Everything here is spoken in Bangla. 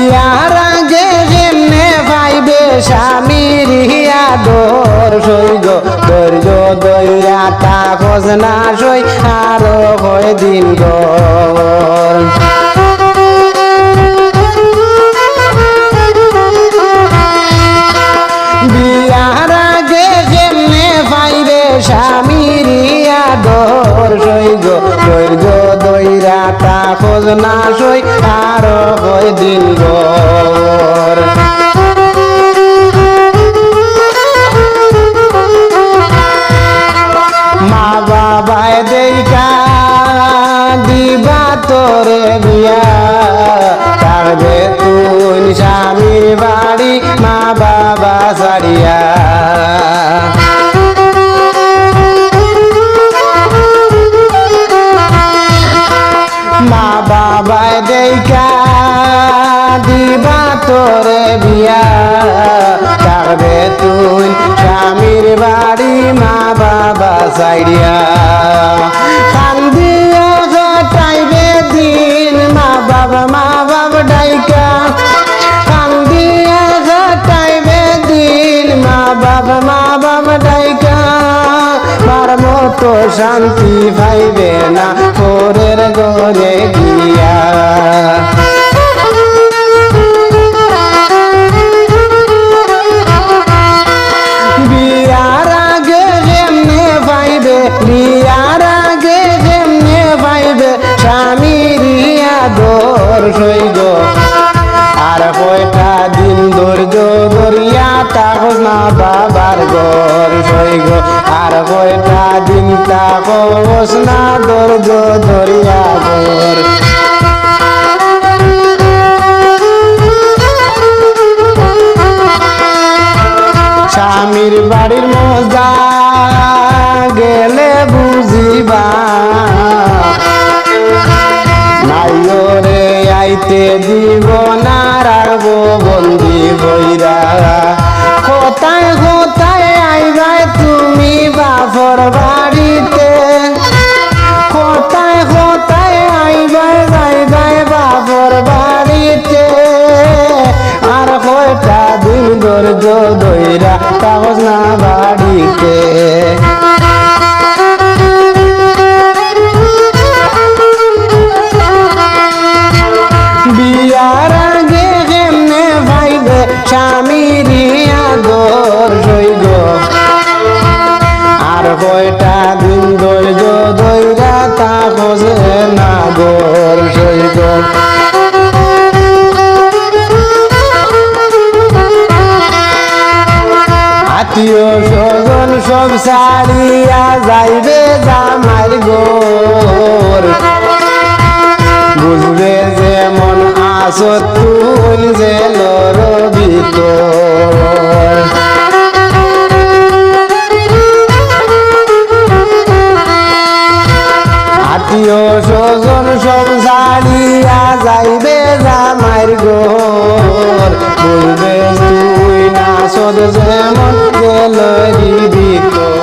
বিয়ার আগে যেমনে পাইবে স্বামীর আদর সইগ ধৈর্য দইরা তা খোঁজ না সই আরো হয় দিন গর বিয়ার আগে যেমনে পাইবে স্বামীর আদর সইগ ধৈর্য দইরা তা খোঁজ না সই আরো হয় দিন গর মা বাবায় দেখা দিবা তোরে বিয়া তারবে তুই স্বামীর বাড়ি মা বাবা ছাড়িয়া মা বাবায় দেখা দিবা তোরে বিয়া তারবে তুই স্বামীর বাড়ি মা বাবা ছাড়িয়া কান্দিয়া ঘটাইবে দিন মা বাবা ডাইকা কান্দিয়া ঘটাইবে দিন মা বাবা ডাইকা মার মতো শান্তি পাইবে না পরের ঘরে গিয়া বিয়ার আগে যেমনে পাইবে বিয়ার আগে যেমনে পাইবে স্বামীর আদর সইগ আর কয়টা দিন ধৈর্য ধরিয়া তাকস না বাবার ঘর সইগ আর কয়টা দিন তাকস না ধৈর্য ধরিয়া ঘর স্বামীর বাড়ির মজা গেলে বুঝিবা নাইরে আইতে দিব না রাখবো বন্দি বইরা কোথায় কোথায় আইবাই তুমি বাপর বাড়িতে কোথায় কোথায় আইবাই যাইবাই বাপর বাড়িতে আর কয়টা দিন ধৈর্য ধইরা কাগজ না বাড়িতে বিয়ার আগে যেমনে পাইবে স্বামীর আদর সইগ আর কয়টা দিন ধৈর্য ধইরা তা খোঁজে না গর সইগ আত্মীয় স্বজন সব ছাড়িয়া যাইবে জামাইর ঘর বুঝবে যেমন আসো তুই জেলর ভিতর আত্মীয় স্বজন সব ছাড়িয়া যাইবে জামাইর ঘর বুঝবে তুই না সদ যেমন জেলর ভিতর